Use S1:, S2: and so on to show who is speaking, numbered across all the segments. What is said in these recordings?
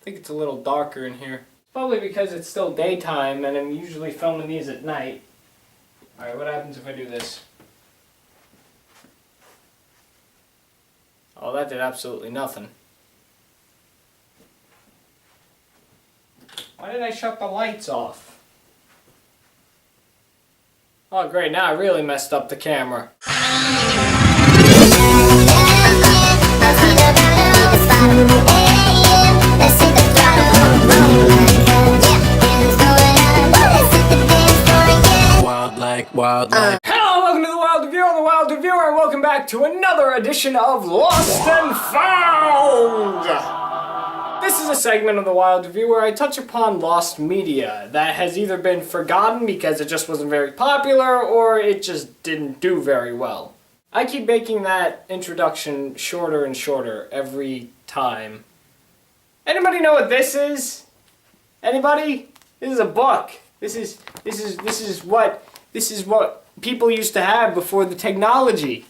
S1: think it's a little darker in here. Probably because it's still daytime and I'm usually filming these at night. Alright, what happens if I do this? Oh, that did absolutely nothing. Why did I shut the lights off? Oh great, now I really messed up the camera. Wildlife. Hello, welcome to the Wild Review. I'm the Wild Reviewer, and welcome back to another edition of Lost and Found. This is a segment of the Wild Review where I touch upon lost media that has either been forgotten because it just wasn't very popular or it just didn't do very well. I keep making that introduction shorter and shorter every time. Anybody know what this is? Anybody? This is a book. This is what people used to have before the technology.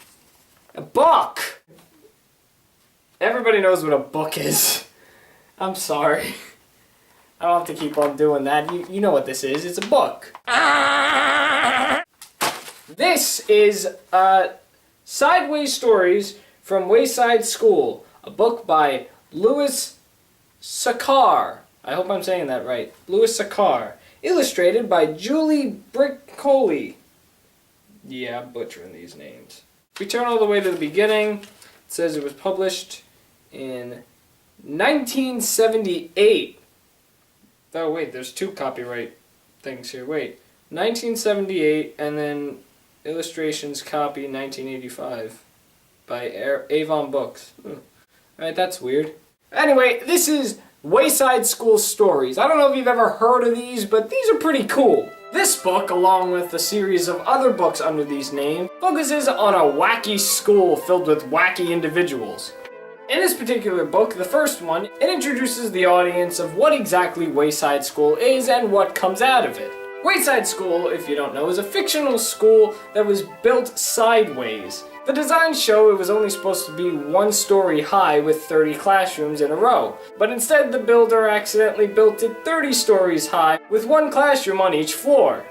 S1: A book. Everybody knows what a book is. I'm sorry. I don't have to keep on doing that. You know what this is. It's a book. This is Sideways Stories from Wayside School, a book by Louis Sakar. I hope I'm saying that right. Louis Sakar. Illustrated by Julie Briccoli. Yeah, I'm butchering these names. We turn all the way to the beginning. It says it was published in 1978. Oh wait, there's two copyright things here. Wait, 1978 and then illustrations copy 1985 by Avon Books. Alright, that's weird. Anyway, this is Wayside School Stories. I don't know if you've ever heard of these, but these are pretty cool. This book, along with a series of other books under these names, focuses on a wacky school filled with wacky individuals. In this particular book, the first one, it introduces the audience of what exactly Wayside School is and what comes out of it. Wayside School, if you don't know, is a fictional school that was built sideways. The designs show it was only supposed to be 1 story high with 30 classrooms in a row, but instead the builder accidentally built it 30 stories high with 1 classroom on each floor.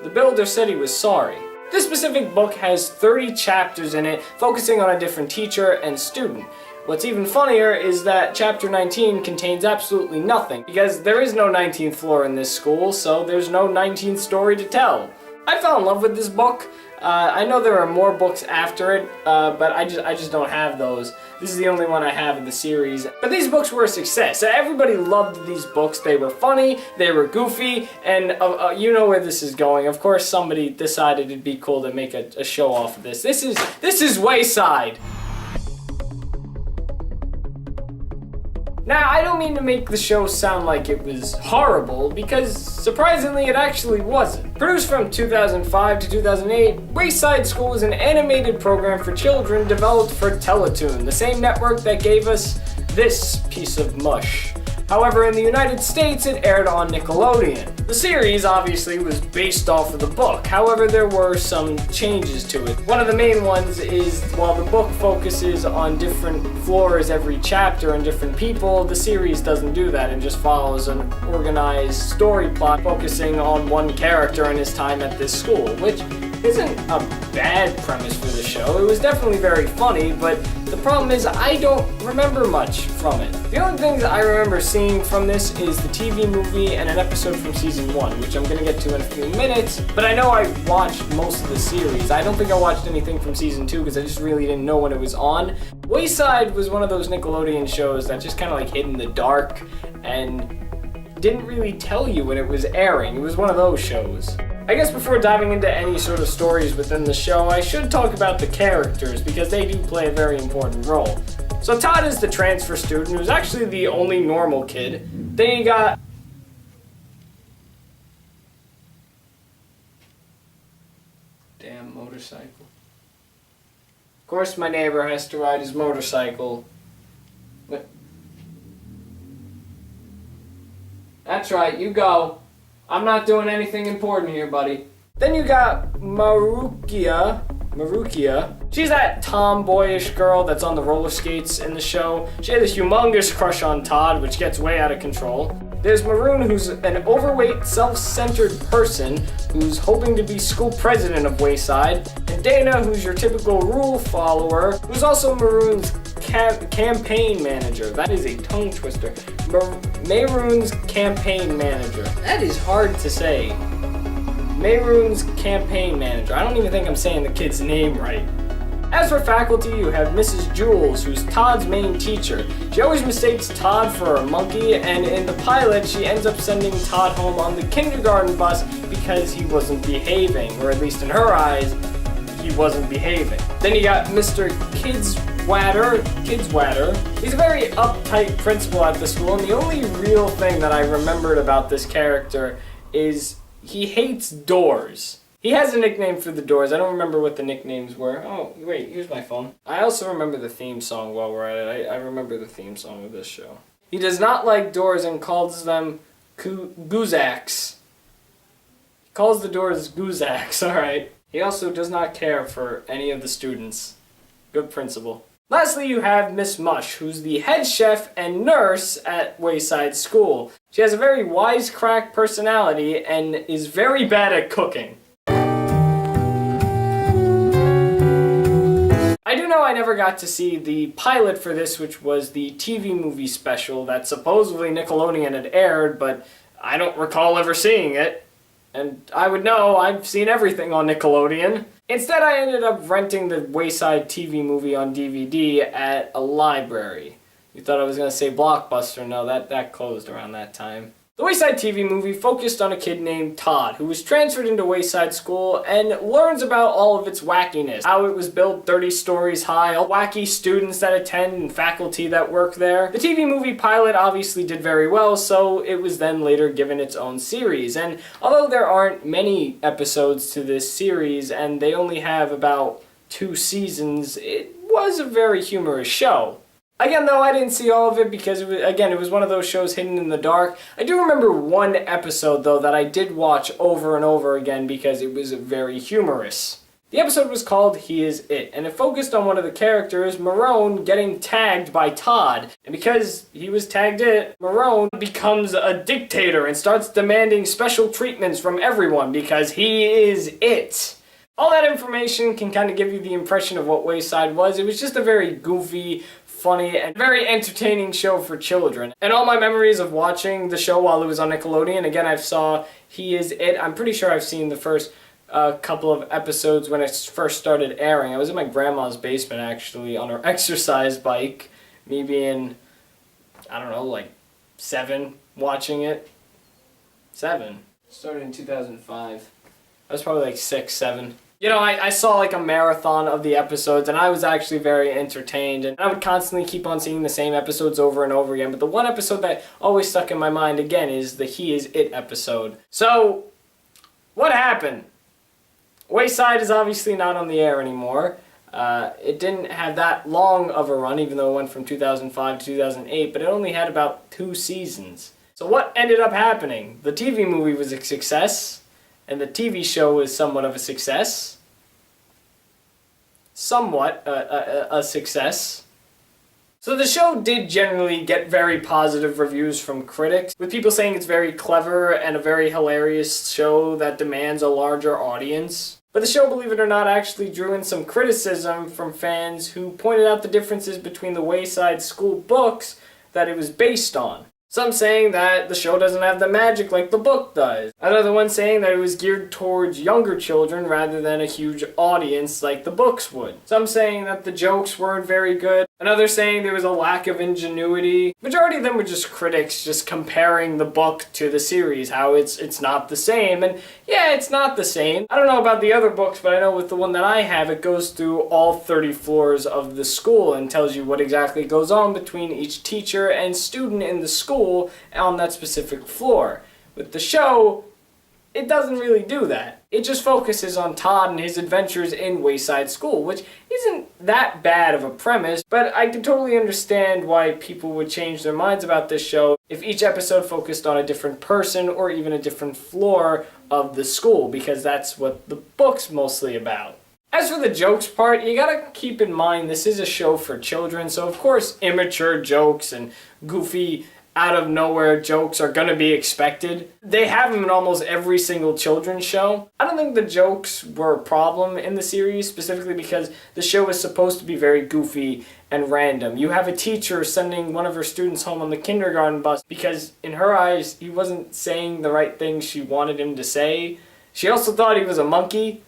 S1: The builder said he was sorry. This specific book has 30 chapters in it, focusing on a different teacher and student. What's even funnier is that chapter 19 contains absolutely nothing, because there is no 19th floor in this school, so there's no 19th story to tell. I fell in love with this book. I know there are more books after it, but I just don't have those. This is the only one I have in the series. But these books were a success. Everybody loved these books. They were funny, they were goofy, and you know where this is going. Of course, somebody decided it'd be cool to make a show off of this. This is Wayside. Now, I don't mean to make the show sound like it was horrible, because surprisingly it actually wasn't. Produced from 2005 to 2008, Wayside School was an animated program for children developed for Teletoon, the same network that gave us this piece of mush. However, in the United States, it aired on Nickelodeon. The series, obviously, was based off of the book. However, there were some changes to it. One of the main ones is, while the book focuses on different floors every chapter and different people, the series doesn't do that and just follows an organized story plot focusing on one character and his time at this school, which isn't a bad premise for the show. It was definitely very funny, but the problem is I don't remember much from it. The only things I remember seeing from this is the TV movie and an episode from season 1, which I'm going to get to in a few minutes, but I know I watched most of the series. I don't think I watched anything from season 2 because I just really didn't know when it was on. Wayside was one of those Nickelodeon shows that just kind of like hid in the dark and didn't really tell you when it was airing. It was one of those shows. I guess before diving into any sort of stories within the show, I should talk about the characters because they do play a very important role. So Todd is the transfer student who's actually the only normal kid. Then you got damn motorcycle. Of course my neighbor has to ride his motorcycle. What? That's right, you go. I'm not doing anything important here, buddy. Then you got Marukia, Marukia. She's that tomboyish girl that's on the roller skates in the show. She had this humongous crush on Todd, which gets way out of control. There's Maroon, who's an overweight, self-centered person who's hoping to be school president of Wayside. And Dana, who's your typical rule follower, who's also Maroon's campaign manager. That is a tongue twister. Maroon's campaign manager. That is hard to say. Maroon's campaign manager. I don't even think I'm saying the kid's name right. As for faculty, you have Mrs. Jules, who's Todd's main teacher. She always mistakes Todd for a monkey, and in the pilot, she ends up sending Todd home on the kindergarten bus because he wasn't behaving, or at least in her eyes, he wasn't behaving. Then you got Mr. Kidswatter. He's a very uptight principal at the school, and the only real thing that I remembered about this character is he hates doors. He has a nickname for the doors. I don't remember what the nicknames were. Oh, wait, here's my phone. I also remember the theme song while we're at it. I remember the theme song of this show. He does not like doors and calls them goozaks. He calls the doors goozaks, alright. He also does not care for any of the students. Good principal. Lastly, you have Miss Mush, who's the head chef and nurse at Wayside School. She has a very wisecrack personality and is very bad at cooking. I do know I never got to see the pilot for this, which was the TV movie special that supposedly Nickelodeon had aired, but I don't recall ever seeing it. And I would know, I've seen everything on Nickelodeon. Instead, I ended up renting the Wayside TV movie on DVD at a library. You thought I was going to say Blockbuster. No, that closed around that time. The Wayside TV movie focused on a kid named Todd, who was transferred into Wayside School and learns about all of its wackiness. How it was built 30 stories high, all wacky students that attend and faculty that work there. The TV movie pilot obviously did very well, so it was then later given its own series. And although there aren't many episodes to this series, and they only have about 2 seasons, it was a very humorous show. Again, though, I didn't see all of it because, it was one of those shows hidden in the dark. I do remember one episode, though, that I did watch over and over again because it was very humorous. The episode was called He Is It, and it focused on one of the characters, Marone, getting tagged by Todd. And because he was tagged it, Marone becomes a dictator and starts demanding special treatments from everyone because he is it. All that information can kind of give you the impression of what Wayside was. It was just a very goofy, funny, and very entertaining show for children. And all my memories of watching the show while it was on Nickelodeon, again, I saw He Is It. I'm pretty sure I've seen the first couple of episodes when it first started airing. I was in my grandma's basement, actually, on her exercise bike, me being, I don't know, like 7, watching it. 7. Started in 2005. I was probably like 6, 7. You know, I saw like a marathon of the episodes, and I was actually very entertained, and I would constantly keep on seeing the same episodes over and over again, but the one episode that always stuck in my mind, again, is the He Is It episode. So, what happened? Wayside is obviously not on the air anymore. It didn't have that long of a run, even though it went from 2005 to 2008, but it only had about 2 seasons. So what ended up happening? The TV movie was a success, and the TV show was somewhat of a success. Somewhat a success. So the show did generally get very positive reviews from critics, with people saying it's very clever and a very hilarious show that demands a larger audience. But the show, believe it or not, actually drew in some criticism from fans who pointed out the differences between the Wayside School books that it was based on. Some saying that the show doesn't have the magic like the book does. Another one saying that it was geared towards younger children rather than a huge audience like the books would. Some saying that the jokes weren't very good. Another saying there was a lack of ingenuity. Majority of them were just critics just comparing the book to the series, how it's not the same. And yeah, it's not the same. I don't know about the other books, but I know with the one that I have, it goes through all 30 floors of the school and tells you what exactly goes on between each teacher and student in the school on that specific floor. With the show, it doesn't really do that. It just focuses on Todd and his adventures in Wayside School, which isn't that bad of a premise, but I can totally understand why people would change their minds about this show if each episode focused on a different person or even a different floor of the school, because that's what the book's mostly about. As for the jokes part, you gotta keep in mind this is a show for children, so of course immature jokes and goofy, out of nowhere jokes are gonna be expected. They have them in almost every single children's show. I don't think the jokes were a problem in the series, specifically because the show is supposed to be very goofy and random. You have a teacher sending one of her students home on the kindergarten bus because in her eyes he wasn't saying the right things she wanted him to say. She also thought he was a monkey.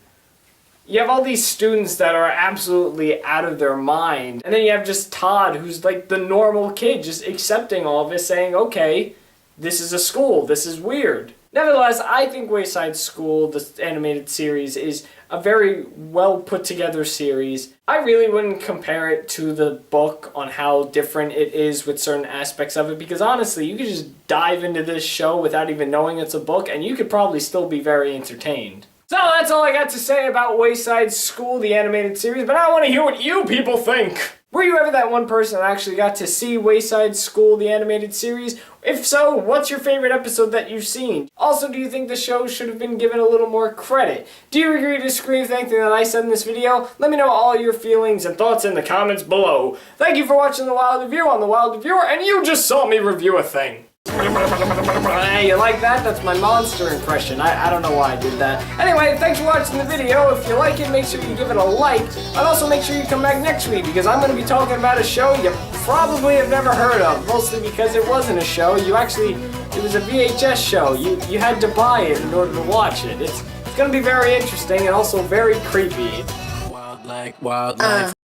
S1: You have all these students that are absolutely out of their mind. And then you have just Todd, who's like the normal kid, just accepting all of it, saying, okay, this is a school, this is weird. Nevertheless, I think Wayside School, the animated series, is a very well put together series. I really wouldn't compare it to the book on how different it is with certain aspects of it, because honestly, you could just dive into this show without even knowing it's a book, and you could probably still be very entertained. So that's all I got to say about Wayside School, the animated series, but I want to hear what you people think! Were you ever that one person that actually got to see Wayside School, the animated series? If so, what's your favorite episode that you've seen? Also, do you think the show should have been given a little more credit? Do you agree or disagree with anything that I said in this video? Let me know all your feelings and thoughts in the comments below. Thank you for watching The Wild Review on The Wild Reviewer, and you just saw me review a thing. Hey, you like that? That's my monster impression. I don't know why I did that. Anyway, thanks for watching the video. If you like it, make sure you give it a like. And also make sure you come back next week, because I'm going to be talking about a show you probably have never heard of. Mostly because it wasn't a show. It was a VHS show. You had to buy it in order to watch it. It's going to be very interesting and also very creepy.
S2: Wildlife.